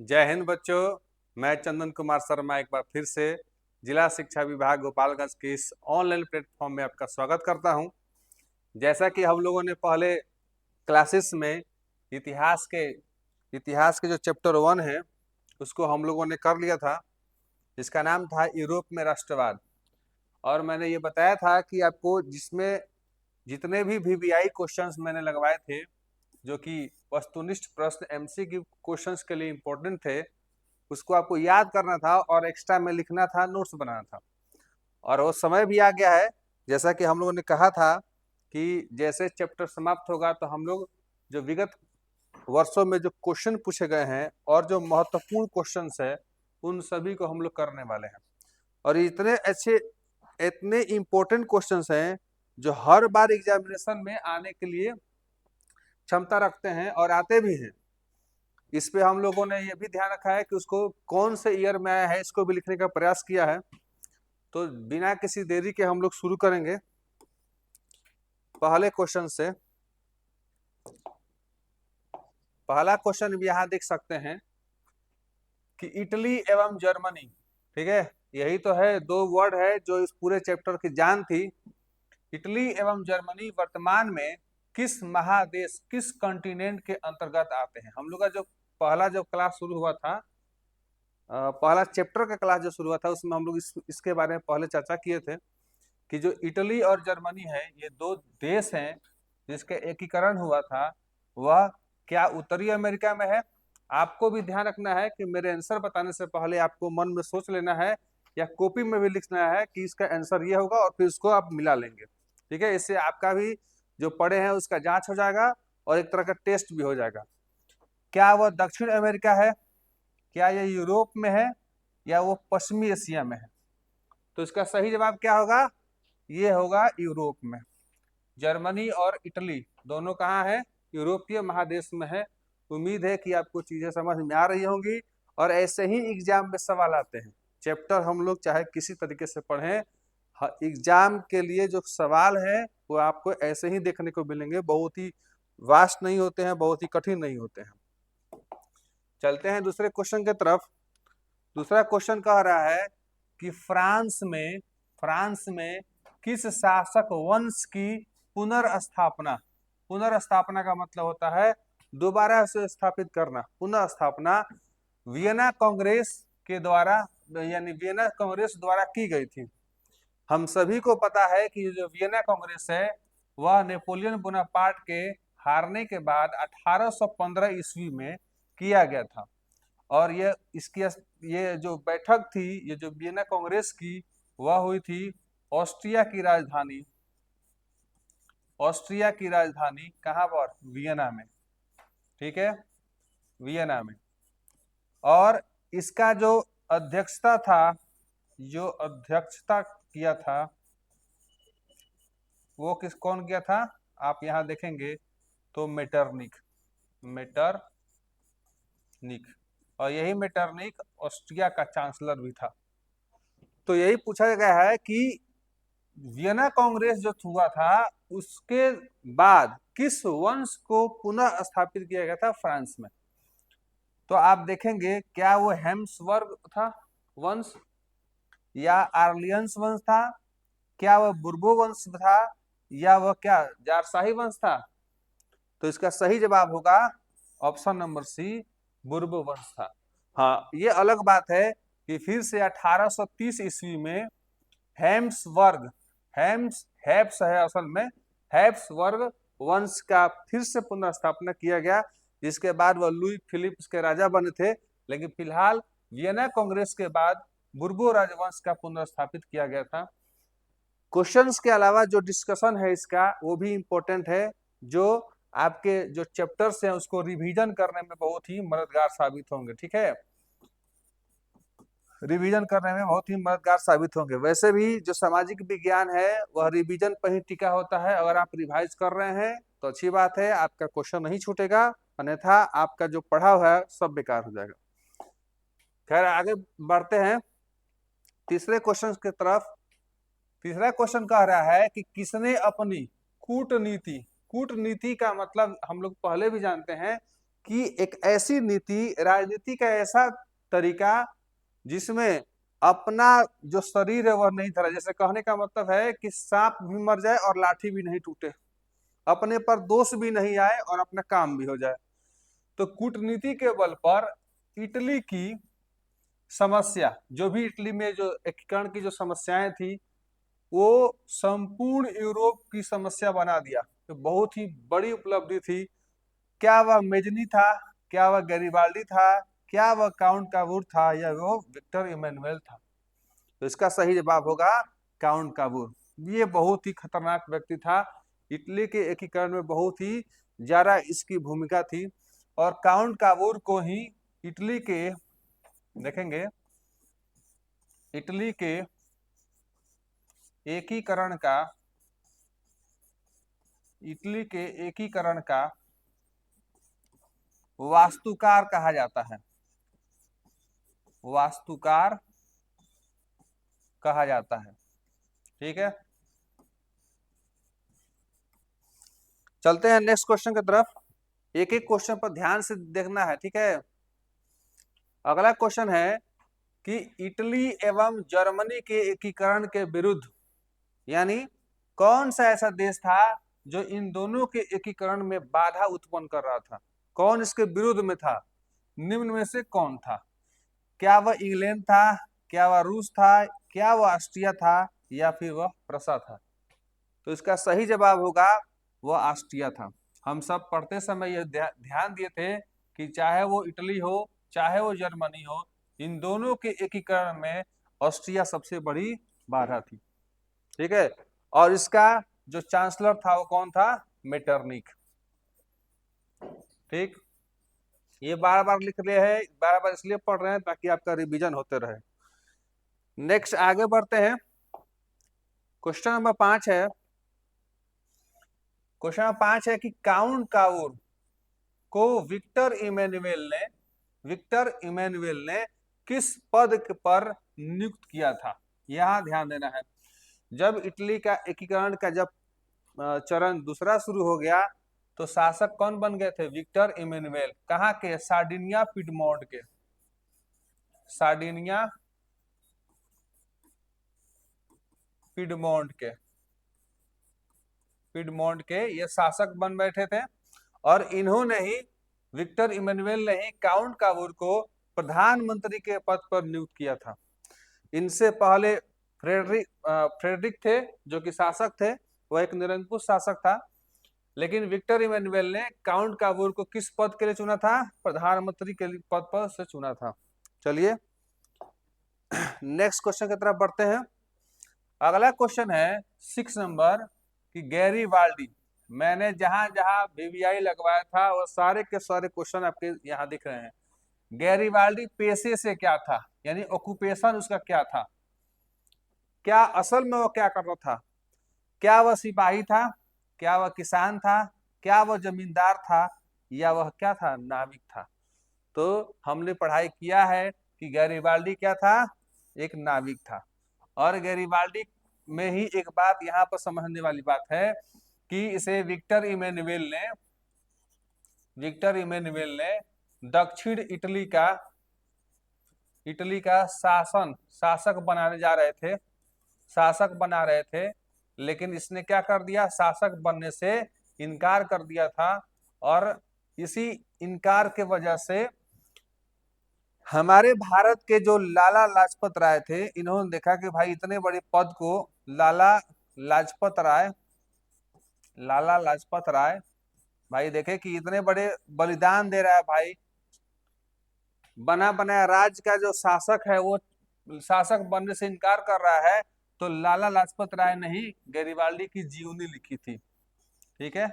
जय हिंद बच्चों। मैं चंदन कुमार शर्मा एक बार फिर से जिला शिक्षा विभाग गोपालगंज के इस ऑनलाइन प्लेटफॉर्म में आपका स्वागत करता हूं। जैसा कि हम लोगों ने पहले क्लासेस में इतिहास के जो चैप्टर 1 है उसको हम लोगों ने कर लिया था। इसका नाम था यूरोप में राष्ट्रवाद। और मैंने ये बताया था कि आपको जिसमें जितने भी वीवीआई क्वेश्चंस मैंने लगवाए थे, जो कि वस्तुनिष्ठ प्रश्न एमसीक्यू क्वेश्चंस के लिए इम्पोर्टेंट थे, उसको आपको याद करना था और एक्स्ट्रा में लिखना था, नोट्स बनाना था। और वो समय भी आ गया है। जैसा कि हम लोगों ने कहा था कि जैसे चैप्टर समाप्त होगा तो हम लोग जो विगत वर्षों में जो क्वेश्चन पूछे गए हैं और जो महत्वपूर्ण क्वेश्चंस है उन सभी को हम लोग करने वाले हैं। और इतने इम्पोर्टेंट क्वेश्चंस हैं जो हर बार एग्जामिनेशन में आने के लिए क्षमता रखते हैं और आते भी हैं। इस पे हम लोगों ने ये भी ध्यान रखा है कि उसको कौन से ईयर में आया है इसको भी लिखने का प्रयास किया है। तो बिना किसी देरी के हम लोग शुरू करेंगे पहले क्वेश्चन से। पहला क्वेश्चन भी यहाँ देख सकते हैं कि इटली एवं जर्मनी, ठीक है, यही तो है, दो वर्ड है जो इस पूरे चैप्टर की जान थी। इटली एवं जर्मनी वर्तमान में किस महादेश, किस कॉन्टिनेंट के अंतर्गत आते हैं? हम लोग का जो पहला जो क्लास शुरू हुआ था, पहला चैप्टर का क्लास जो शुरू हुआ था, उसमें हम लोग इसके बारे में पहले चर्चा किए थे कि जो इटली और जर्मनी है ये दो देश हैं जिसका एकीकरण हुआ था, वह क्या उत्तरी अमेरिका में है? आपको भी ध्यान रखना है कि मेरे आंसर बताने से पहले आपको मन में सोच लेना है या कॉपी में भी लिखना है कि इसका आंसर ये होगा, और फिर उसको आप मिला लेंगे। ठीक है, इससे आपका भी जो पढ़े हैं उसका जांच हो जाएगा और एक तरह का टेस्ट भी हो जाएगा। क्या वह दक्षिण अमेरिका है, क्या यह यूरोप में है, या वो पश्चिमी एशिया में है? तो इसका सही जवाब क्या होगा? ये होगा यूरोप में। जर्मनी और इटली दोनों कहाँ है? यूरोपीय महादेश में है। उम्मीद है कि आपको चीजें समझ में आ रही होंगी और ऐसे ही एग्जाम में सवाल आते हैं। चैप्टर हम लोग चाहे किसी तरीके से पढ़ें, एग्जाम के लिए जो सवाल है वो आपको ऐसे ही देखने को मिलेंगे। बहुत ही वास्ट नहीं होते हैं, बहुत ही कठिन नहीं होते हैं। चलते हैं दूसरे क्वेश्चन की तरफ। दूसरा क्वेश्चन कह रहा है कि फ्रांस में किस शासक वंश की पुनर्स्थापना, पुनर्स्थापना का मतलब होता है दोबारा से स्थापित करना, पुनर्स्थापना वियना कांग्रेस के द्वारा, यानी वियना कांग्रेस द्वारा की गई थी। हम सभी को पता है कि जो वियना कांग्रेस है वह नेपोलियन बोनापार्ट के हारने के बाद 1815 ईस्वी में किया गया था। और ये जो बैठक थी, ये जो वियना कांग्रेस की, वह हुई थी ऑस्ट्रिया की राजधानी कहाँ पर? वियना में। ठीक है, वियना में। और इसका जो अध्यक्षता किया था वो कौन किया था? आप यहाँ देखेंगे तो मेटरनिक। और यही मेटरनिक ऑस्ट्रिया का चांसलर भी था। तो यही पूछा गया है कि वियना कांग्रेस जो हुआ था उसके बाद किस वंश को पुनः स्थापित किया गया था फ्रांस में? तो आप देखेंगे क्या वो हेम्सवर्ग था वंश, या आर्लियंस वंश था, क्या वह बुर्बो वंश था, या वह क्या जारशाही वंश था? तो इसका सही जवाब होगा ऑप्शन नंबर सी, बुर्बो वंश था। हाँ, ये अलग बात है कि फिर से 1830 ईस्वी में हैप्स है असल में, हैप्सबर्ग वंश का फिर से पुनर्स्थापना किया गया, जिसके बाद वह लुई फिलिप्स के राजा बने थे। लेकिन फिलहाल वियना कांग्रेस के बाद बुर्बो राजवंश का पुनर्स्थापित किया गया था। क्वेश्चंस के अलावा जो डिस्कशन है इसका वो भी इम्पोर्टेंट है, जो आपके जो चैप्टर्स हैं उसको रिवीजन करने में बहुत ही मददगार साबित होंगे। ठीक है, रिवीजन करने में बहुत ही मददगार साबित होंगे। वैसे भी जो सामाजिक विज्ञान है वह रिवीजन पर ही टिका होता है। अगर आप रिवाइज कर रहे हैं तो अच्छी बात है, आपका क्वेश्चन नहीं छूटेगा, अन्यथा आपका जो पढ़ा हुआ है सब बेकार हो जाएगा। खैर, आगे बढ़ते हैं तीसरे क्वेश्चन की तरफ। तीसरा क्वेश्चन कह रहा है कि किसने अपनी कूटनीति, कूटनीति का मतलब हम लोग पहले भी जानते हैं, कि एक ऐसी नीति, राजनीति का ऐसा तरीका जिसमें अपना जो शरीर है वह नहीं धरा। जैसे कहने का मतलब है कि सांप भी मर जाए और लाठी भी नहीं टूटे, अपने पर दोष भी नहीं आए और अपना काम भी हो जाए। तो कूटनीति के बल पर इटली की समस्या, जो भी इटली में जो एकीकरण की जो समस्याएं थी, वो संपूर्ण यूरोप की समस्या बना दिया। तो बहुत ही बड़ी उपलब्धि थी। क्या वह मेजनी था, क्या वह गैरिबाल्डी था, क्या वह काउंट कावूर था, या वो विक्टर इमैनुअल था? तो इसका सही जवाब होगा काउंट कावूर। ये बहुत ही खतरनाक व्यक्ति था। इटली के एकीकरण में बहुत ही ज्यादा इसकी भूमिका थी। और काउंट कावूर को ही इटली के, देखेंगे, इटली के एकीकरण का, इटली के एकीकरण का वास्तुकार कहा जाता है। वास्तुकार कहा जाता है। ठीक है, चलते हैं नेक्स्ट क्वेश्चन की तरफ। एक एक क्वेश्चन पर ध्यान से देखना है, ठीक है। अगला क्वेश्चन है कि इटली एवं जर्मनी के एकीकरण के विरुद्ध, यानी कौन सा ऐसा देश था जो इन दोनों के एकीकरण में बाधा उत्पन्न कर रहा था? कौन इसके विरुद्ध में था? निम्न में से कौन था? क्या वह इंग्लैंड था, क्या वह रूस था, क्या वह ऑस्ट्रिया था, या फिर वह प्रसा था? तो इसका सही जवाब होगा वह ऑस्ट्रिया था। हम सब पढ़ते समय यह ध्यान दिए थे कि चाहे वो इटली हो चाहे वो जर्मनी हो, इन दोनों के एकीकरण में ऑस्ट्रिया सबसे बड़ी बाधा थी। ठीक है, और इसका जो चांसलर था वो कौन था? मेटरनिक। ठीक, ये बार बार लिख रहे हैं, बार बार इसलिए पढ़ रहे हैं ताकि आपका रिवीजन होते रहे। नेक्स्ट आगे बढ़ते हैं। क्वेश्चन नंबर 5 है। क्वेश्चन नंबर 5 है कि काउंट कावूर को विक्टर इमैनुअल ने किस पद पर नियुक्त किया था? यहां ध्यान देना है। जब इटली का एकीकरण का जब चरण दूसरा शुरू हो गया तो शासक कौन बन गए थे? Victor Emmanuel. कहाँ के? सार्डिनिया पिडमोंट के। सार्डिनिया पिडमोंट के, पिडमोंट के ये शासक बन बैठे थे। और इन्होंने ही, विक्टर इमैनुअल ने ही काउंट कावूर को प्रधानमंत्री के पद पर नियुक्त किया था। इनसे पहले फ्रेडरिक थे जो कि शासक थे, वह एक निरंकुश शासक था। लेकिन विक्टर इमैनुअल ने काउंट कावूर को किस पद के लिए चुना था? प्रधानमंत्री के पद पर से चुना था। चलिए नेक्स्ट क्वेश्चन की तरफ बढ़ते हैं। अगला क्वेश्चन है 6 नंबर कि गैरीबाल्डी, मैंने जहां जहां वीवीआई लगवाया था वो सारे के सारे क्वेश्चन आपके यहाँ दिख रहे हैं। गैरीबाल्डी पेशे से क्या था, यानी ऑक्यूपेशन उसका क्या था? क्या असल में वो क्या करता था? क्या वह सिपाही था, क्या वह किसान था, क्या वह जमींदार था, या वह क्या था? नाविक था। तो हमने पढ़ाई किया है कि गैरीबाल्डी क्या था? एक नाविक था। और गैरीबाल्डी में ही एक बात यहाँ पर समझने वाली बात है कि इसे विक्टर इमैनुअल ने दक्षिण इटली का शासक बना रहे थे। लेकिन इसने क्या कर दिया? शासक बनने से इनकार कर दिया था। और इसी इनकार के वजह से हमारे भारत के जो लाला लाजपत राय थे, इन्होंने देखा कि भाई इतने बड़े पद को लाला लाजपत राय भाई देखे कि इतने बड़े बलिदान दे रहा है भाई, बना बनाया राज्य का जो शासक है वो शासक बनने से इनकार कर रहा है। तो लाला लाजपत राय ने ही गैरीबाल्डी की जीवनी लिखी थी। ठीक है,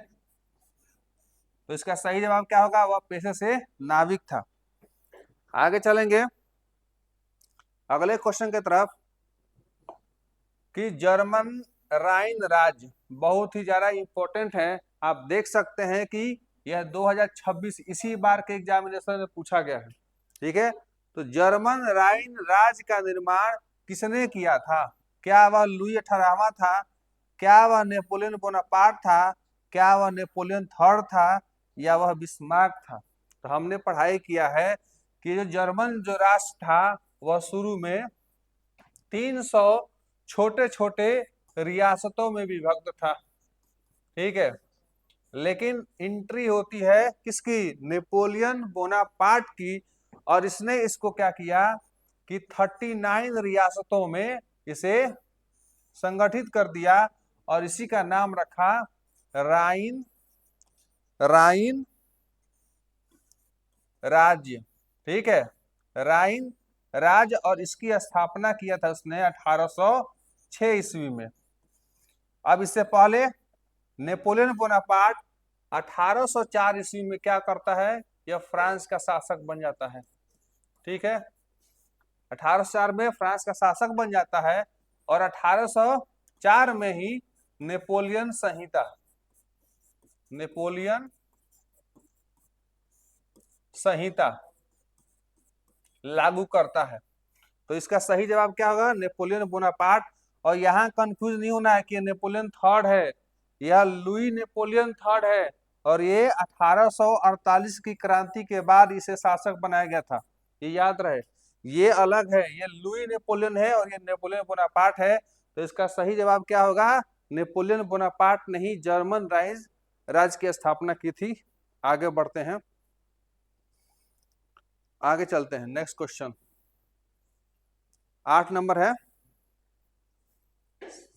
तो इसका सही जवाब क्या होगा? वह पेशे से नाविक था। आगे चलेंगे अगले क्वेश्चन की तरफ कि जर्मन राइन राज्य बहुत ही ज्यादा इंपॉर्टेंट है। आप देख सकते हैं कि यह 2026 इसी बार के एग्जामिनेशन में पूछा गया है। ठीक है, तो जर्मन राइन राज्य का निर्माण किसने किया था? क्या वह लुई 18वां था, क्या वह नेपोलियन बोनापार्ट था, क्या वह नेपोलियन थर्ड था, या वह बिस्मार्क था? तो हमने पढ़ाई किया है कि जो जर्मन जो राष्ट्र था वह शुरू में 300 छोटे छोटे रियासतों में विभक्त था, ठीक है। लेकिन एंट्री होती है किसकी, नेपोलियन बोनापार्ट की, और इसने इसको क्या किया कि 39 रियासतों में इसे संगठित कर दिया और इसी का नाम रखा राइन राइन राज्य, ठीक है, राइन राज्य। और इसकी स्थापना किया था उसने 1806 ईस्वी में। अब इससे पहले नेपोलियन बोनापार्ट 1804 ईस्वी में क्या करता है, यह फ्रांस का शासक बन जाता है, ठीक है। 1804 में फ्रांस का शासक बन जाता है और 1804 में ही नेपोलियन संहिता लागू करता है। तो इसका सही जवाब क्या होगा, नेपोलियन बोनापार्ट। और यहाँ कंफ्यूज नहीं होना है कि नेपोलियन थर्ड है या लुई नेपोलियन थर्ड है, और ये 1848 की क्रांति के बाद इसे शासक बनाया गया था, ये याद रहे। ये अलग है, ये लुई नेपोलियन है और ये नेपोलियन बोनापार्ट है। तो इसका सही जवाब क्या होगा, नेपोलियन बोनापार्ट ने ही जर्मन राज्य की स्थापना की थी। आगे बढ़ते हैं, आगे चलते हैं। नेक्स्ट क्वेश्चन 8 नंबर है,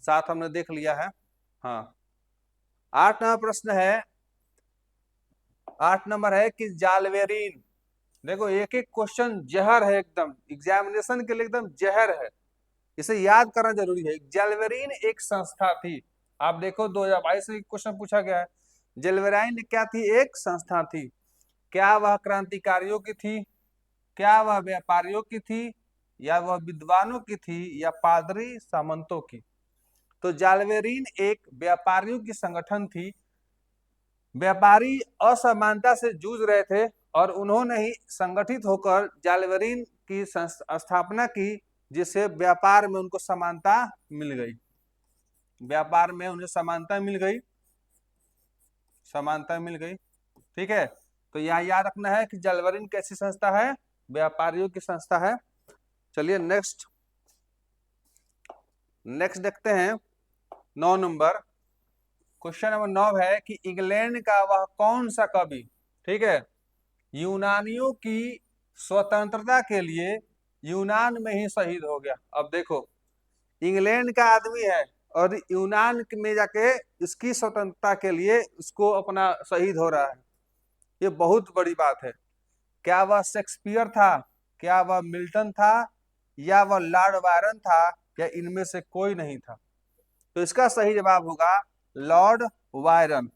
7 हमने देख लिया है। हाँ, 8 नंबर प्रश्न है, 8 नंबर है कि जालवेरीन, देखो एक एक क्वेश्चन जहर है, एकदम एग्जामिनेशन के लिए एकदम जहर है, इसे याद करना जरूरी है। जालवेरीन एक संस्था थी, आप देखो 2022 में क्वेश्चन पूछा गया है। जालवेरीन क्या थी, एक संस्था थी। क्या वह क्रांतिकारियों की थी, क्या वह व्यापारियों की थी, या वह विद्वानों की थी, या पादरी सामंतों की। तो जालवेरीन एक व्यापारियों की संगठन थी। व्यापारी असमानता से जूझ रहे थे और उन्होंने ही संगठित होकर जालवेरीन की स्थापना की, जिससे व्यापार में उनको समानता मिल गई, व्यापार में उन्हें समानता मिल गई, ठीक है। तो यहाँ याद रखना है कि जालवेरीन कैसी संस्था है, व्यापारियों की संस्था है। चलिए नेक्स्ट देखते हैं 9 नंबर। क्वेश्चन नंबर 9 है कि इंग्लैंड का वह कौन सा कवि, ठीक है, यूनानियों की स्वतंत्रता के लिए यूनान में ही शहीद हो गया। अब देखो, इंग्लैंड का आदमी है और यूनान में जाके इसकी स्वतंत्रता के लिए उसको अपना शहीद हो रहा है, ये बहुत बड़ी बात है। क्या वह शेक्सपियर था, क्या वह मिल्टन था, या वह लॉर्ड बायरन था, या इनमें से कोई नहीं था। तो इसका सही जवाब होगा लॉर्ड बायरन।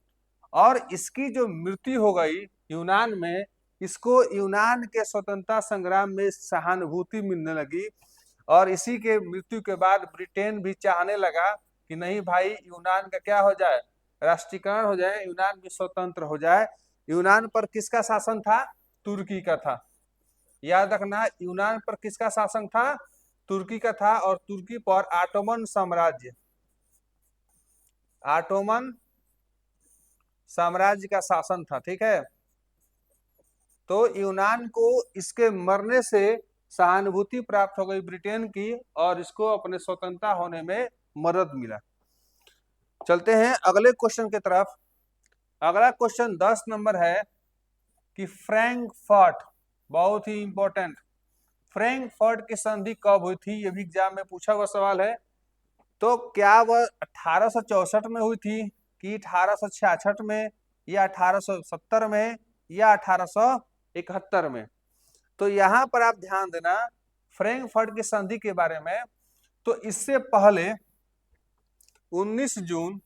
और इसकी जो मृत्यु हो गई यूनान में, इसको यूनान के स्वतंत्रता संग्राम में सहानुभूति मिलने लगी, और इसी के मृत्यु के बाद ब्रिटेन भी चाहने लगा कि नहीं भाई, यूनान का क्या हो जाए, राष्ट्रीयकरण हो जाए, यूनान भी स्वतंत्र हो जाए। यूनान पर किसका शासन था, तुर्की का था। याद रखना, यूनान पर किसका शासन था, तुर्की का था। और तुर्की पर ऑटोमन साम्राज्य का शासन था, ठीक है। तो यूनान को इसके मरने से सहानुभूति प्राप्त हो गई ब्रिटेन की, और इसको अपने स्वतंत्रता होने में मदद मिला। चलते हैं अगले क्वेश्चन की तरफ। अगला क्वेश्चन 10 नंबर है कि फ्रैंकफर्ट, बहुत ही इंपॉर्टेंट, फ्रैंकफर्ट की संधि कब हुई थी, ये भी एग्जाम में पूछा हुआ सवाल है। तो क्या वह 1864 में हुई थी, कि 1866 में, या 1870 में, या 1871 में। तो यहां पर आप ध्यान देना फ्रैंकफर्ट की संधि के बारे में। तो इससे पहले 19 जून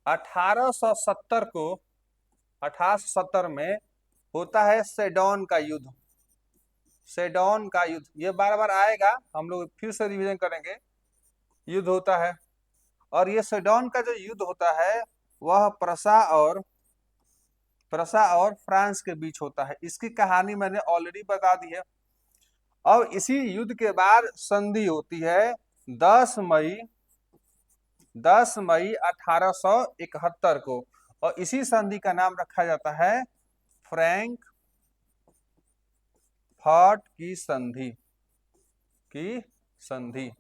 1870 को, 1870 में होता है सेडोन का युद्ध। सेडोन का युद्ध, ये बार बार आएगा, हम लोग फिर से रिवीजन करेंगे। युद्ध होता है, और ये सेडोन का जो युद्ध होता है वह प्रसा और फ्रांस के बीच होता है। इसकी कहानी मैंने ऑलरेडी बता दी है। और इसी युद्ध के बाद संधि होती है 10 मई 1871 को, और इसी संधि का नाम रखा जाता है फ्रैंकफर्ट की संधि।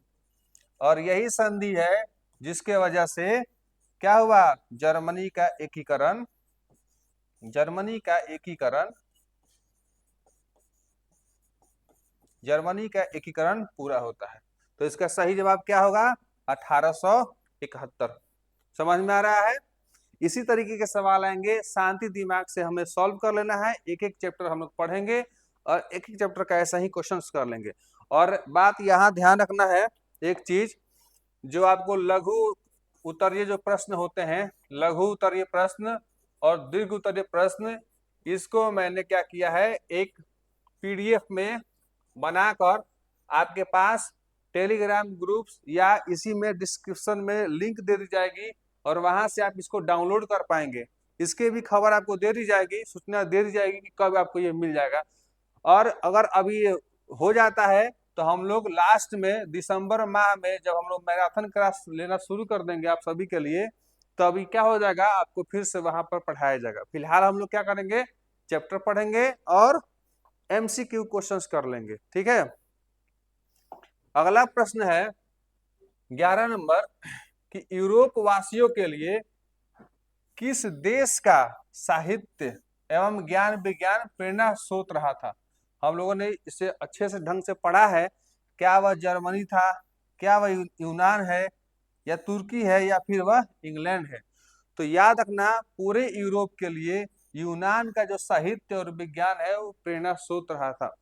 और यही संधि है जिसके वजह से क्या हुआ, जर्मनी का एकीकरण पूरा होता है। तो इसका सही जवाब क्या होगा, 1871। समझ में आ रहा है। इसी तरीके के सवाल आएंगे, शांति दिमाग से हमें सॉल्व कर लेना है। एक एक चैप्टर हम लोग पढ़ेंगे और एक एक चैप्टर का ऐसा ही क्वेश्चंस कर लेंगे। और बात यहाँ ध्यान रखना है, एक चीज जो आपको लघु उत्तरीय जो प्रश्न होते हैं, लघु उत्तरीय प्रश्न और दीर्घ उत्तरीय प्रश्न, इसको मैंने क्या किया है, एक पीडीएफ में बनाकर आपके पास टेलीग्राम ग्रुप्स या इसी में डिस्क्रिप्शन में लिंक दे दी जाएगी और वहां से आप इसको डाउनलोड कर पाएंगे। इसके भी खबर आपको दे दी जाएगी, सूचना दे दी जाएगी कि कब आपको ये मिल जाएगा। और अगर अभी ये हो जाता है तो हम लोग लास्ट में दिसंबर माह में जब हम लोग मैराथन क्लास लेना शुरू कर देंगे आप सभी के लिए, तो अभी क्या हो जाएगा, आपको फिर से वहां पर पढ़ाया जाएगा। फिलहाल हम लोग क्या करेंगे, चैप्टर पढ़ेंगे और एमसीक्यू क्वेश्चंस कर लेंगे, ठीक है। अगला प्रश्न है 11 नंबर कि यूरोप वासियों के लिए किस देश का साहित्य एवं ज्ञान विज्ञान प्रेरणा स्रोत रहा था। हम लोगों ने इसे अच्छे से ढंग से पढ़ा है। क्या वह जर्मनी था, क्या वह यूनान है, या तुर्की है, या फिर वह इंग्लैंड है। तो याद रखना, पूरे यूरोप के लिए यूनान का जो साहित्य और विज्ञान है वो प्रेरणा स्रोत रहा था।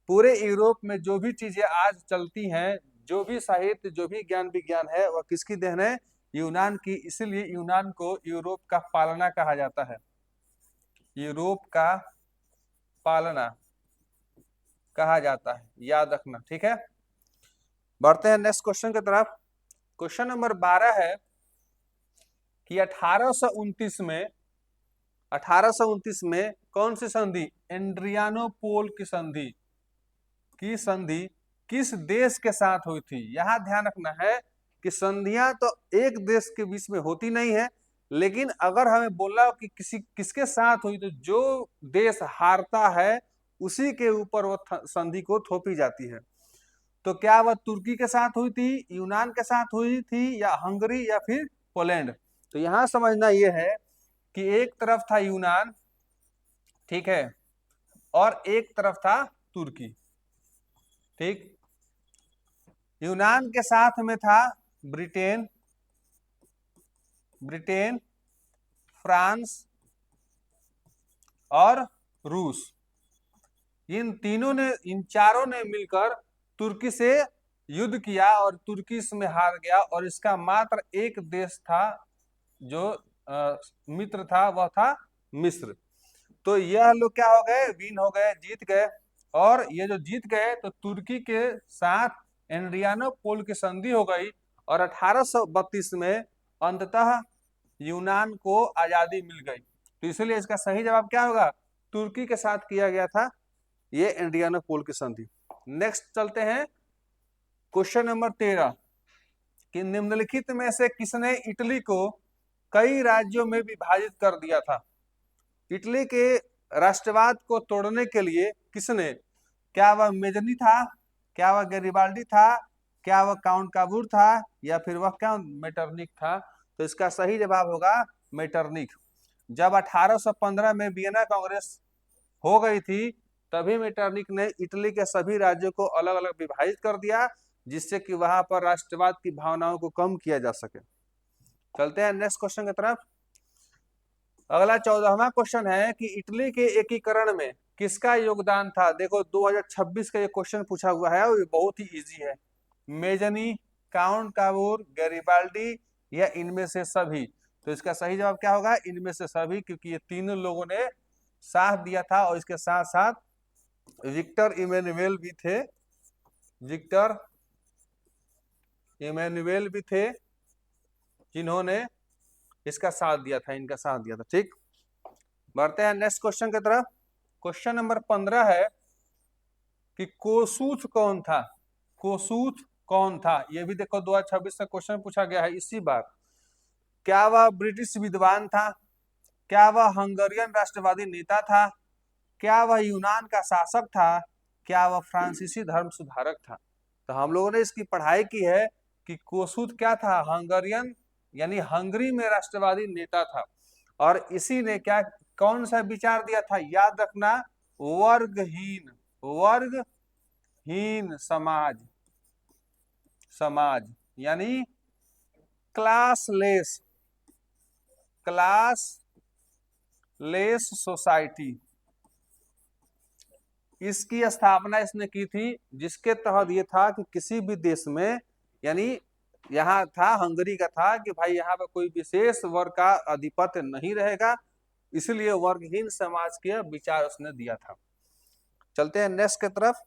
पूरे यूरोप में जो भी चीजें आज चलती हैं, जो भी साहित्य, जो भी ज्ञान विज्ञान है, वह किसकी देन है, यूनान की। इसलिए यूनान को यूरोप का पालना कहा जाता है, यूरोप का पालना कहा जाता है, याद रखना, ठीक है। बढ़ते हैं नेक्स्ट क्वेश्चन की तरफ। क्वेश्चन नंबर 12 है कि 1829 में कौन सी संधि, एड्रियानोपोल की संधि किस देश के साथ हुई थी। यहां ध्यान रखना है कि संधियां तो एक देश के बीच में होती नहीं है, लेकिन अगर हमें बोला कि किसके साथ हुई, तो जो देश हारता है उसी के ऊपर वो संधि को थोपी जाती है। तो क्या वह तुर्की के साथ हुई थी, यूनान के साथ हुई थी, या हंगरी, या फिर पोलैंड। तो यहां समझना यह है कि एक तरफ था यूनान, ठीक है, और एक तरफ था तुर्की, ठीक। यूनान के साथ में था ब्रिटेन, फ्रांस और रूस। इन चारों ने मिलकर तुर्की से युद्ध किया और तुर्की इसमें हार गया, और इसका मात्र एक देश था जो मित्र था, वह था मिस्र। तो यह लोग क्या हो गए, विन हो गए, जीत गए। और ये जो जीत गए तो तुर्की के साथ एड्रियानोपोल की संधि हो गई और 1832 में अंततः यूनान को आजादी मिल गई। तो इसलिए इसका सही जवाब क्या होगा, तुर्की के साथ किया गया था ये एड्रियानोपोल की संधि। नेक्स्ट चलते हैं क्वेश्चन नंबर 13 कि निम्नलिखित में से किसने इटली को कई राज्यों में विभाजित कर दिया था। इटली के राष्ट्रवाद को तोड़ने के लिए किसने, क्या वह मेजनी था, क्या वह गैरिबाल्डी था, क्या वह काउंट काबूर था, या फिर वह क्या मेटरनिक था। तो इसका सही जवाब होगा मेटरनिक। जब 1815 में वियना कांग्रेस हो गई थी, तभी मेटरनिक ने इटली के सभी राज्यों को अलग अलग विभाजित कर दिया, जिससे कि वहां पर राष्ट्रवाद की भावनाओं को कम किया जा सके। चलते हैं नेक्स्ट क्वेश्चन की तरफ। अगला 14वां क्वेश्चन है कि इटली के एकीकरण में किसका योगदान था। देखो 2026 का ये क्वेश्चन पूछा हुआ है और ये बहुत ही इजी है। मेजनी, काउंट काबूर, गैरिबाल्डी, या इनमें से सभी। तो इसका सही जवाब क्या होगा, इनमें से सभी, क्योंकि ये तीनों लोगों ने साथ दिया था और इसके साथ साथ विक्टर इमैनुअल भी थे जिन्होंने इसका साथ दिया था, इनका साथ दिया था, ठीक। बढ़ते हैं नेक्स्ट क्वेश्चन की तरफ। क्वेश्चन नंबर 15 है कि कोसूथ कौन था। ये भी देखो 2026 का क्वेश्चन पूछा गया है इसी बार। क्या वह ब्रिटिश विद्वान था, क्या वह हंगरियन राष्ट्रवादी नेता था? क्या वह यूनान का शासक था? क्या वह फ्रांसीसी धर्म सुधारक था? तो हम लोगों ने इसकी पढ़ाई की है कि कोसूद क्या था? हंगरियन यानी हंगरी में राष्ट्रवादी नेता था। और इसी ने क्या कौन सा विचार दिया था? याद रखना, वर्गहीन, वर्गहीन समाज, समाज यानी क्लासलेस, क्लासलेस सोसाइटी, इसकी स्थापना इसने की थी, जिसके तहत ये था कि किसी भी देश में, यानी यहाँ था हंगरी का था कि भाई यहाँ पे कोई विशेष वर्ग का आधिपत्य नहीं रहेगा, इसलिए वर्गहीन समाज के विचार उसने दिया था। चलते हैं नेक्स्ट की तरफ।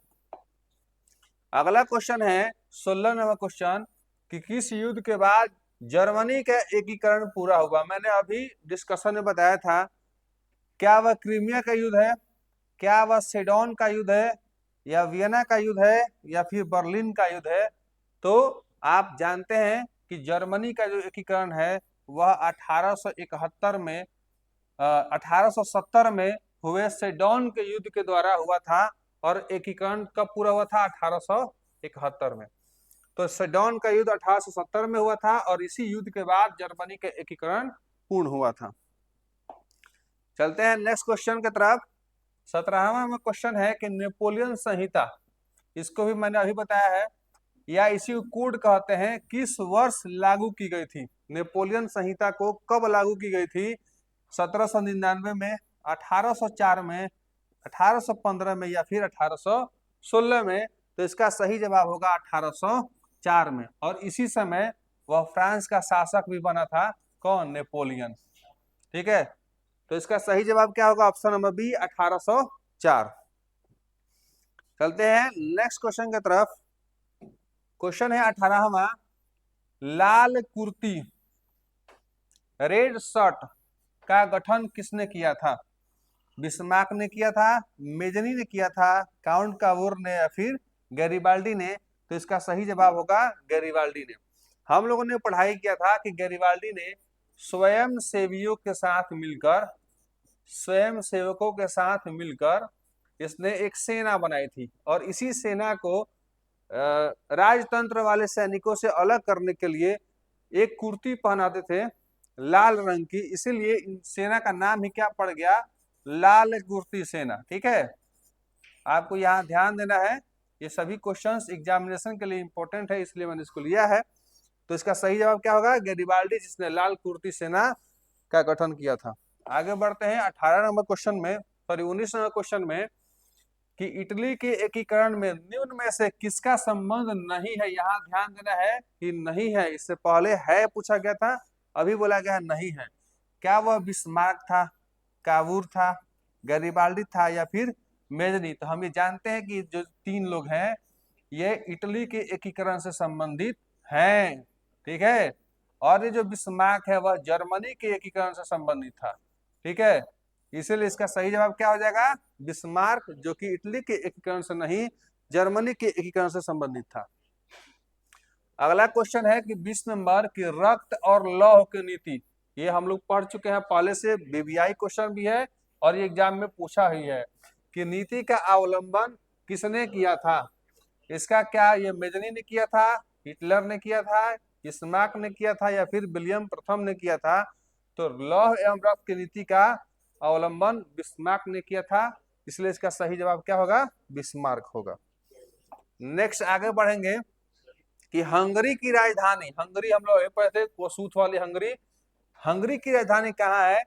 अगला क्वेश्चन है 16 नंबर क्वेश्चन कि किस युद्ध के बाद जर्मनी का एकीकरण पूरा हुआ? मैंने अभी डिस्कशन में बताया था, क्या वह क्रीमिया का युद्ध है, क्या वह सेडोन का युद्ध है, या वियना का युद्ध है, या फिर बर्लिन का युद्ध है? तो आप जानते हैं कि जर्मनी का जो एकीकरण है वह 1871 में 1870 में हुए सेडोन के युद्ध के द्वारा हुआ था। और एकीकरण कब पूरा हुआ था? 1871 में। तो सेडोन का युद्ध 1870 में हुआ था और इसी युद्ध के बाद जर्मनी का एकीकरण पूर्ण हुआ था। चलते हैं नेक्स्ट क्वेश्चन की तरफ। 17वां क्वेश्चन है कि नेपोलियन संहिता, इसको भी मैंने अभी बताया है, या इसी कोड कहते हैं, किस वर्ष लागू की गई थी? नेपोलियन संहिता को कब लागू की गई थी? 1799 में, 1804 में, 1815 में, या फिर 1816 में? तो इसका सही जवाब होगा 1804 में। और इसी समय वह फ्रांस का शासक भी बना था। कौन? नेपोलियन। ठीक है, तो इसका सही जवाब क्या होगा? Option number B, 1804। चलते हैं नेक्स्ट क्वेश्चन की तरफ। क्वेश्चन है 18वां, लाल कुर्ती, रेड शर्ट का गठन किसने किया था? बिस्मार्क ने किया था, मेजनी ने किया था, काउंट कावूर ने, या फिर गैरिबाल्डी ने? तो इसका सही जवाब होगा गैरिबाल्डी ने। हम लोगों ने पढ़ाई किया था कि गैरिबाल्डी ने स्वयं सेवियों के साथ मिलकर, स्वयं सेवकों के साथ मिलकर इसने एक सेना बनाई थी, और इसी सेना को राजतंत्र वाले सैनिकों से अलग करने के लिए एक कुर्ती पहनाते थे लाल रंग की, इसीलिए सेना का नाम ही क्या पड़ गया? लाल कुर्ती सेना। ठीक है, आपको यहाँ ध्यान देना है, ये सभी क्वेश्चंस एग्जामिनेशन के लिए इंपॉर्टेंट है, इसलिए मैंने इसको लिया है। तो इसका सही जवाब क्या होगा? गैरिबाल्डी, जिसने लाल कुर्ती सेना का गठन किया था। आगे बढ़ते हैं 18 नंबर क्वेश्चन में, सॉरी 19 नंबर क्वेश्चन में, कि इटली के एकीकरण में निम्न में से किसका संबंध नहीं है? यहाँ ध्यान देना है कि नहीं है, इससे पहले है पूछा गया था, अभी बोला गया है नहीं है। क्या वह बिस्मार्क था, कावूर था, गैरिबाल्डी था, या फिर मेजनी? तो हम ये जानते हैं कि जो तीन लोग हैं ये इटली के एकीकरण से संबंधित हैं। ठीक है, और ये जो बिस्मार्क है वह जर्मनी के एकीकरण से संबंधित था। ठीक है, इसीलिए इसका सही जवाब क्या हो जाएगा? बिस्मार्क, जो कि इटली के एकीकरण से नहीं, जर्मनी के एकीकरण से संबंधित था। अगला क्वेश्चन है कि 20 नंबर की रक्त और लौह की नीति, ये हम लोग पढ़ चुके हैं पहले से, बीबीआई क्वेश्चन भी है और ये एग्जाम में पूछा ही है कि नीति का अवलंबन किसने किया था? इसका क्या ये मेजनी ने किया था, हिटलर ने किया था, बिस्मार्क ने किया था, या फिर विलियम प्रथम ने किया था? तो लौह एवं रक्त की नीति का अवलंबन बिस्मार्क ने किया था, इसलिए इसका सही जवाब क्या होगा? बिस्मार्क होगा। नेक्स्ट आगे बढ़ेंगे कि हंगरी की राजधानी, हंगरी हम लोग पढ़े थे, कोसूथ वाली हंगरी, हंगरी की राजधानी कहाँ है?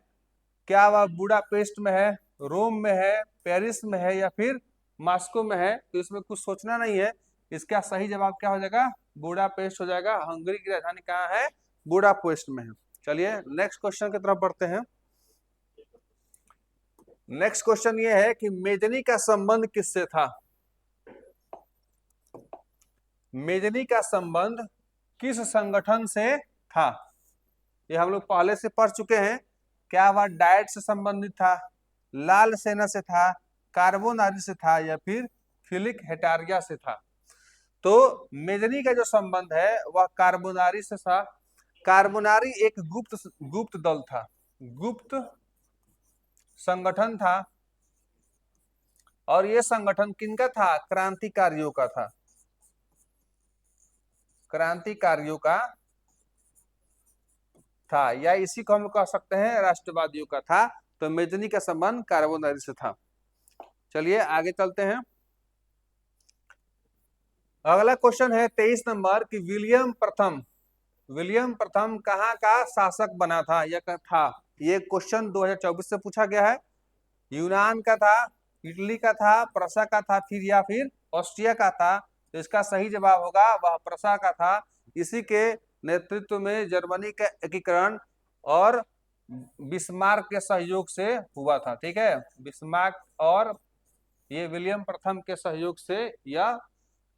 क्या वह बुडापेस्ट में है, रोम में है, पेरिस में है, या फिर मॉस्को में है? तो इसमें कुछ सोचना नहीं है, इसका सही जवाब क्या हो जाएगा? बुडापेस्ट हो जाएगा। हंगरी की राजधानी कहाँ है? बुडापेस्ट में है। चलिए नेक्स्ट क्वेश्चन की तरफ बढ़ते हैं। नेक्स्ट क्वेश्चन ये है कि मेजनी का संबंध किससे था? मेजनी का संबंध किस संगठन से था? ये हम लोग पहले से पढ़ चुके हैं। क्या वह डाइट से संबंधित था, लाल सेना से था, कार्बोनारी से था, या फिर फिलिक हेटारिया से था? तो मेजनी का जो संबंध है वह कार्बोनारी से था। कार्बोनारी एक गुप्त दल था, गुप्त संगठन था, और ये संगठन किनका था? क्रांतिकारियों का था, क्रांतिकारियों का था, या इसी को हम कह सकते हैं राष्ट्रवादियों का था। तो मेजनी का संबंध कार्बोनारी से था। चलिए आगे चलते हैं। अगला क्वेश्चन है 23 नंबर की विलियम प्रथम कहाँ का शासक बना था या था? ये क्वेश्चन 2024 से पूछा गया है। यूनान का था, इटली का था, प्रसा का था, या फिर ऑस्ट्रिया का था? तो इसका सही जवाब होगा वह प्रसा का था। इसी के नेतृत्व में जर्मनी का एकीकरण और बिस्मार्क के सहयोग से हुआ था। ठीक है, बिस्मार्क और ये विलियम प्रथम के सहयोग से यह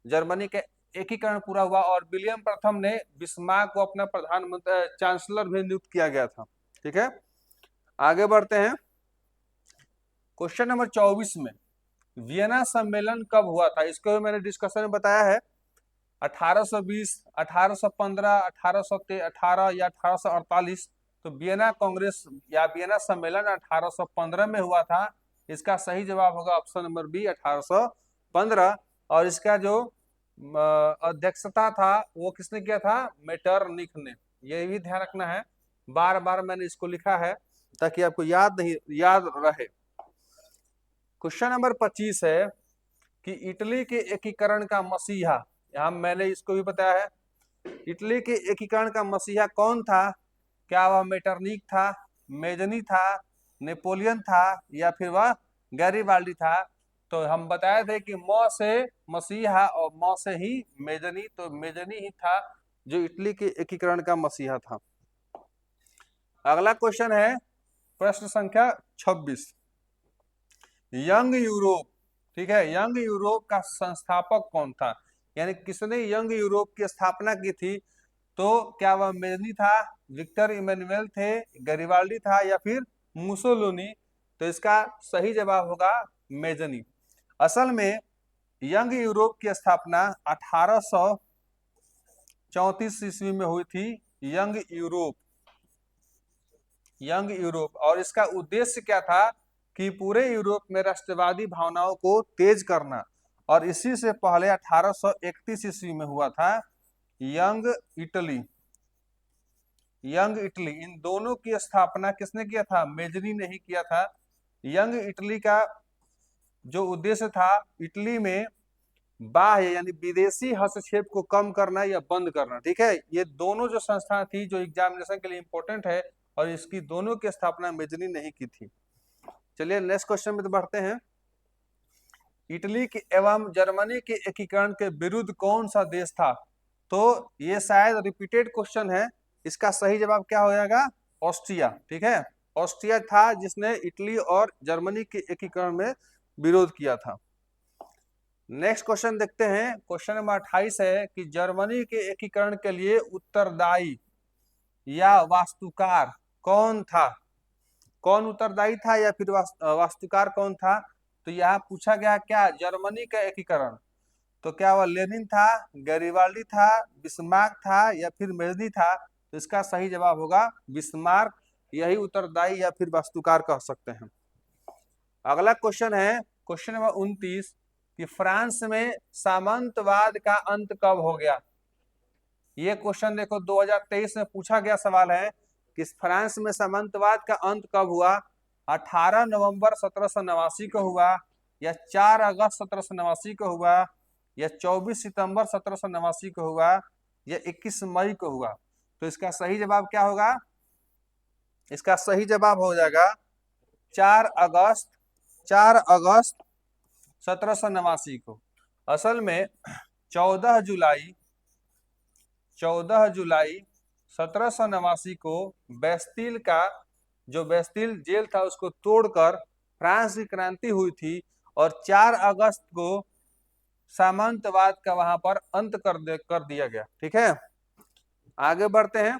जर्मनी के एकीकरण पूरा हुआ, और विलियम प्रथम ने बिस्मार्क को अपना प्रधानमंत्री चांसलर भी नियुक्त किया गया था। ठीक है, आगे बढ़ते हैं। क्वेश्चन नंबर 24 में वियना सम्मेलन कब हुआ था? इसको भी मैंने डिस्कशन में बताया है। 1820, 1815, 1818 या 1848? तो वियना कांग्रेस या वियना सम्मेलन 1815 में हुआ था। इसका सही जवाब होगा ऑप्शन नंबर बी, 1815। और इसका जो अध्यक्षता था वो किसने किया था? मेटरनिख ने। ये भी ध्यान रखना है, बार बार मैंने इसको लिखा है ताकि आपको याद रहे। क्वेश्चन नंबर 25 है कि इटली के एकीकरण का मसीहा, यहाँ मैंने इसको भी बताया है, इटली के एकीकरण का मसीहा कौन था? क्या वह मेटरनिख था, मेजनी था, नेपोलियन था, या फिर वह गैरीबाल्डी था? तो हम बताए थे कि म से मसीहा और म से ही मेजनी, तो मेजनी ही था जो इटली के एकीकरण का मसीहा था। अगला क्वेश्चन है प्रश्न संख्या 26, यंग यूरोप। ठीक है, यंग यूरोप का संस्थापक कौन था? यानी किसने यंग यूरोप की स्थापना की थी? तो क्या वह मेजनी था, विक्टर इमैनुअल थे, गैरीबाल्डी था, या फिर मुसोलिनी? तो इसका सही जवाब होगा मेजनी। असल में यंग यूरोप की स्थापना 1834 ईस्वी में हुई थी। यंग यूरोप, और इसका उद्देश्य क्या था कि पूरे यूरोप में राष्ट्रवादी भावनाओं को तेज करना। और इसी से पहले 1831 ईस्वी में हुआ था यंग इटली। इन दोनों की स्थापना किसने किया था? मेजनी ने ही किया था। यंग इटली का जो उद्देश्य था इटली में बाह्य यानी विदेशी हस्तक्षेप को कम करना या बंद करना। ठीक है, ये दोनों जो संस्था थी जो एग्जामिनेशन के लिए इंपॉर्टेंट है, और इसकी दोनों की स्थापना मेजनी नहीं की थी। चलिए नेक्स्ट क्वेश्चन में तो बढ़ते हैं। इटली के एवं जर्मनी के एकीकरण के विरुद्ध कौन सा देश था? तो ये शायद रिपीटेड क्वेश्चन है। इसका सही जवाब क्या हो जाएगा? ऑस्ट्रिया। ठीक है, ऑस्ट्रिया था जिसने इटली और जर्मनी के एकीकरण में विरोध किया था। नेक्स्ट क्वेश्चन देखते हैं। क्वेश्चन नंबर 28 है कि जर्मनी के एकीकरण के लिए उत्तरदायी या वास्तुकार कौन था? कौन उत्तरदायी था या फिर वास्तुकार कौन था? तो यहाँ पूछा गया क्या जर्मनी का एकीकरण, तो क्या वह लेनिन था, गैरीबाल्डी था, बिस्मार्क था, या फिर मेजनी था? तो इसका सही जवाब होगा बिस्मार्क। यही उत्तरदायी या फिर वास्तुकार कह सकते हैं। अगला क्वेश्चन है क्वेश्चन नंबर 29 कि फ्रांस में सामंतवाद का अंत कब हो गया? ये क्वेश्चन देखो 2023 में पूछा गया सवाल है कि फ्रांस में सामंतवाद का अंत कब हुआ? 18 नवंबर 1789 को हुआ, या 4 अगस्त 1789 को हुआ, या 24 सितंबर 1789 को हुआ, या 21 मई को हुआ? तो इसका सही जवाब क्या होगा? इसका सही जवाब हो जाएगा 4 अगस्त 1789 को। असल में 14 जुलाई 1789 को बेस्तिल का जो बेस्तिल जेल था उसको तोड़कर फ्रांस की क्रांति हुई थी, और 4 अगस्त को सामंतवाद का वहां पर अंत कर दिया गया। ठीक है, आगे बढ़ते हैं।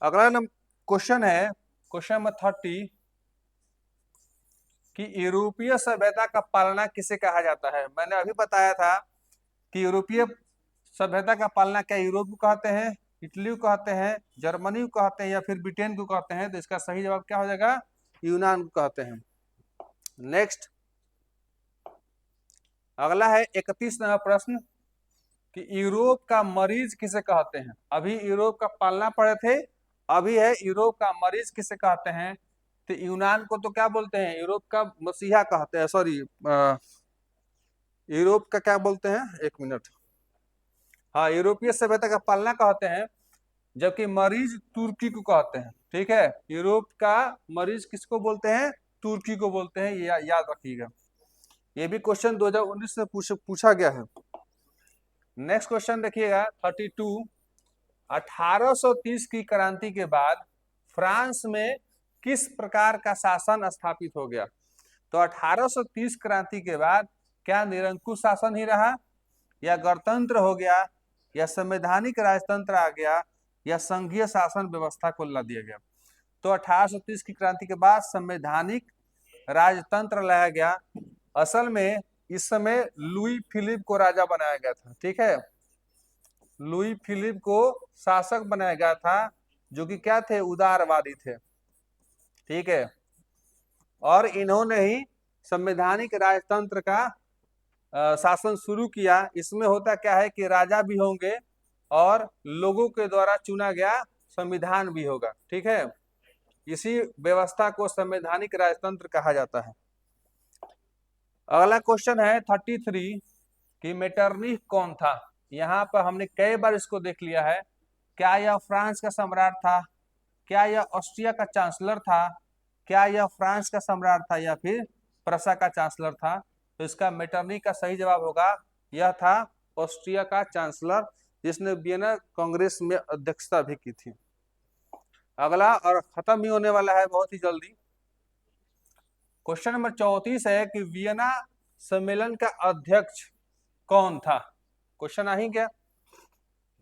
अगला क्वेश्चन है क्वेश्चन नंबर 30 कि यूरोपीय सभ्यता का पालना किसे कहा जाता है? मैंने अभी बताया था कि यूरोपीय सभ्यता का पालना क्या यूरोप को कहते हैं, इटली को कहते हैं, जर्मनी को कहते हैं, या फिर ब्रिटेन को कहते हैं? तो इसका सही जवाब क्या हो जाएगा? यूनान को कहते हैं। नेक्स्ट अगला है 31वां प्रश्न कि यूरोप का मरीज किसे कहते हैं? अभी यूरोप का पालना पड़े थे, अभी है यूरोप का मरीज किसे कहते हैं? तो यूनान को तो क्या बोलते हैं? यूरोप का मसीहा कहते हैं, सॉरी यूरोप का क्या बोलते हैं? एक मिनट, हाँ, यूरोपीय सभ्यता का पालना कहते हैं, जबकि मरीज तुर्की को कहते हैं। ठीक है, यूरोप का मरीज किसको बोलते हैं? तुर्की को बोलते हैं, ये याद रखिएगा। ये भी क्वेश्चन 2019 में पूछा गया है। नेक्स्ट क्वेश्चन देखिएगा 32। 1830 की क्रांति के बाद फ्रांस में किस प्रकार का शासन स्थापित हो गया? तो 1830 क्रांति के बाद क्या निरंकुश शासन ही रहा, या गणतंत्र हो गया, या संवैधानिक राजतंत्र आ गया, या संघीय शासन व्यवस्था को ला दिया गया? तो 1830 की क्रांति के बाद संवैधानिक राजतंत्र लाया गया। असल में इस समय लुई फिलिप को राजा बनाया गया था। ठीक है, लुई फिलिप को शासक बनाया गया था, जो कि क्या थे? उदारवादी थे। ठीक है, और इन्होंने ही संवैधानिक राजतंत्र का शासन शुरू किया। इसमें होता क्या है कि राजा भी होंगे और लोगों के द्वारा चुना गया संविधान भी होगा। ठीक है, इसी व्यवस्था को संवैधानिक राजतंत्र कहा जाता है। अगला क्वेश्चन है 33 कि मेटरनिख कौन था? यहाँ पर हमने कई बार इसको देख लिया है। क्या यह फ्रांस का सम्राट था, क्या यह ऑस्ट्रिया का चांसलर था, क्या यह फ्रांस का सम्राट था, या फिर प्रसा का चांसलर था? तो इसका मेटरनिख का सही जवाब होगा, यह था ऑस्ट्रिया का चांसलर, जिसने वियना कांग्रेस में अध्यक्षता भी की थी। अगला और खत्म ही होने वाला है बहुत ही जल्दी, क्वेश्चन नंबर 34 है कि वियना सम्मेलन का अध्यक्ष कौन था? क्वेश्चन आ ही गया।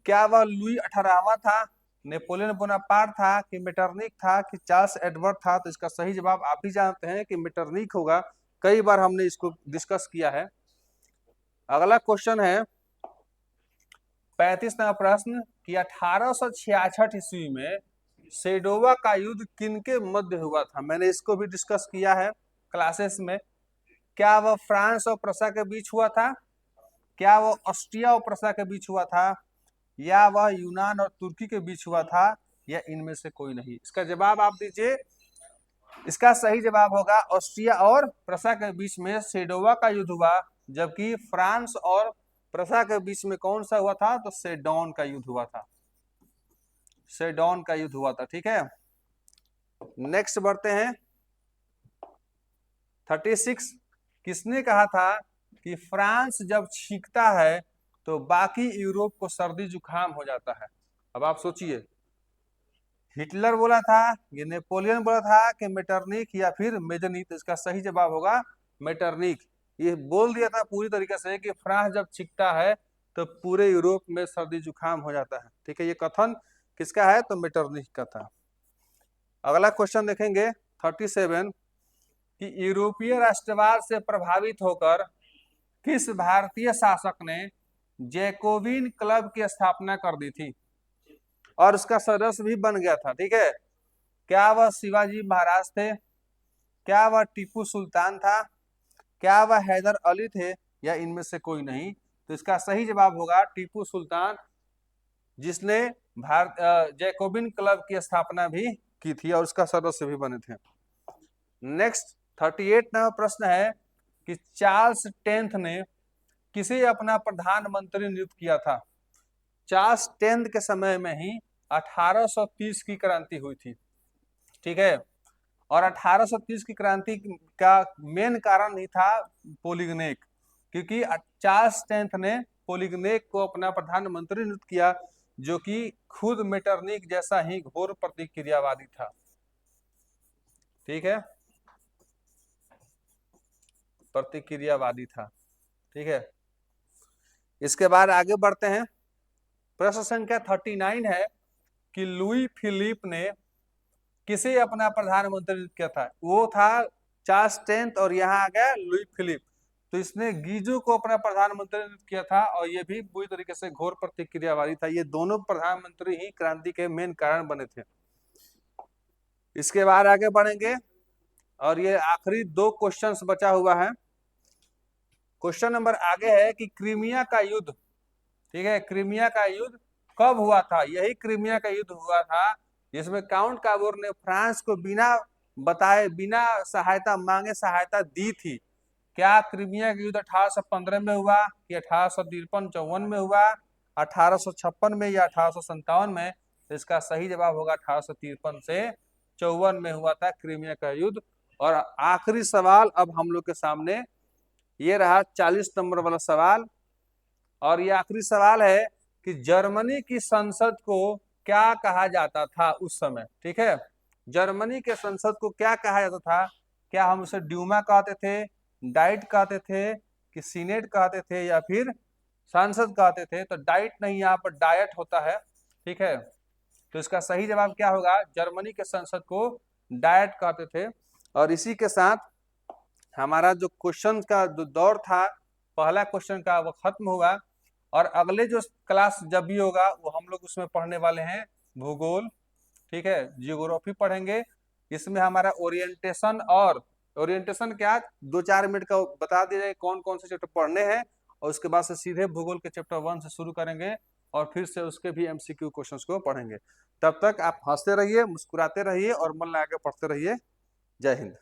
क्या वह लुई 18वां था, नेपोलियन बोनापार्ट था, कि मेटरनिख था, कि चार्ल्स एडवर्ड था? तो इसका सही जवाब आप ही जानते हैं कि मेटरनिख होगा। कई बार हमने इसको डिस्कस किया है। अगला क्वेश्चन है 35वां प्रश्न कि 1866 ईस्वी में सेडोवा का युद्ध किनके मध्य हुआ था? मैंने इसको भी डिस्कस किया है क्लासेस में। क्या वह फ्रांस और प्रसा के बीच हुआ था, क्या वह ऑस्ट्रिया और प्रसा के बीच हुआ था, या वह यूनान और तुर्की के बीच हुआ था, या इनमें से कोई नहीं? इसका जवाब आप दीजिए। इसका सही जवाब होगा ऑस्ट्रिया और प्रसा के बीच में सेडोवा का युद्ध हुआ, जबकि फ्रांस और प्रसा के बीच में कौन सा हुआ था? तो सेडोन का युद्ध हुआ था, सेडोन का युद्ध हुआ था। ठीक है, नेक्स्ट बढ़ते हैं 36। किसने कहा था कि फ्रांस जब छींकता है तो बाकी यूरोप को सर्दी जुकाम हो जाता है? अब आप सोचिए, हिटलर बोला था, ये नेपोलियन बोला था, कि मेटरनिख, या फिर मेजरनिख? इसका सही जवाब होगा मेटरनिख। ये बोल दिया था पूरी तरीके से कि फ्रांस जब छींकता है तो पूरे यूरोप में सर्दी जुकाम हो जाता है। ठीक है, ये कथन किसका है? तो मेटरनिख का था। अगला क्वेश्चन देखेंगे 37 कि यूरोपीय राष्ट्रवाद से प्रभावित होकर किस भारतीय शासक ने जैकोबिन क्लब की स्थापना कर दी थी और उसका सदस्य भी बन गया था? ठीक है, क्या वह शिवाजी महाराज थे, क्या वह टीपू सुल्तान था, क्या वह हैदर अली थे, या इनमें से कोई नहीं? तो इसका सही जवाब होगा टीपू सुल्तान, जिसने जैकोबिन क्लब की स्थापना भी की थी और उसका सदस्य भी बने थे। नेक्स्ट 38 नंबर प्रश्न है कि चार्ल्स 10th ने किसे अपना प्रधानमंत्री नियुक्त किया था? चार्ल्स 10th के समय में ही 1830 की क्रांति हुई थी। ठीक है, और 1830 की क्रांति का मेन कारण ही था पोलिगनेक, क्योंकि चार्ल्स 10th ने पोलिगनेक को अपना प्रधानमंत्री नियुक्त किया, जो कि खुद मेटरनिख जैसा ही घोर प्रतिक्रियावादी था। ठीक है, प्रतिक्रियावादी था। ठीक है, इसके बाद आगे बढ़ते हैं। प्रश्न संख्या 39 है कि लुई फिलिप ने किसे अपना प्रधानमंत्री नियुक्त किया था? वो था चार्ल्स 10th और यहाँ आ गया लुई फिलिप। तो इसने गीजू को अपना प्रधानमंत्री नियुक्त किया था और ये भी पूरी तरीके से घोर प्रतिक्रियावादी था। ये दोनों प्रधानमंत्री ही क्रांति के मेन कारण बने थे। इसके बाद आगे बढ़ेंगे और ये आखिरी 2 क्वेश्चंस बचा हुआ है। क्वेश्चन नंबर आगे है कि क्रीमिया का युद्ध, ठीक है, क्रीमिया का युद्ध कब हुआ था? यही क्रीमिया का युद्ध हुआ था जिसमें काउंट काबोर ने फ्रांस को बिना बताए, बिना सहायता मांगे सहायता दी थी। क्या क्रीमिया का युद्ध 1815 में हुआ कि 1853-54 में हुआ, 1856 में या 1857 में? इसका सही जवाब होगा 1853 से 54 में हुआ था क्रीमिया का युद्ध। और आखिरी सवाल अब हम लोग के सामने ये रहा 40 नंबर वाला सवाल, और ये आखिरी सवाल है कि जर्मनी की संसद को क्या कहा जाता था उस समय? ठीक है, जर्मनी के संसद को क्या कहा जाता था? क्या हम उसे ड्यूमा कहते थे, डाइट कहते थे, कि सीनेट कहते थे, या फिर संसद कहते थे? तो डाइट नहीं, यहाँ पर डायट होता है। ठीक है, तो इसका सही जवाब क्या होगा? जर्मनी के संसद को डायट कहते थे। और इसी के साथ हमारा जो क्वेश्चन का जो दौर था पहला क्वेश्चन का वो खत्म हुआ। और अगले जो क्लास जब भी होगा वो हम लोग उसमें पढ़ने वाले हैं भूगोल, ठीक है, जियोग्राफी पढ़ेंगे। इसमें हमारा ओरिएंटेशन, और ओरिएंटेशन क्या 2-4 मिनट का बता दीजिए कौन कौन से चैप्टर पढ़ने हैं, और उसके बाद से सीधे भूगोल के चैप्टर 1 से शुरू करेंगे और फिर से उसके भी MCQ क्वेश्चंस को पढ़ेंगे। तब तक आप हंसते रहिए, मुस्कुराते रहिए और मन लगा के पढ़ते रहिए। जय हिंद।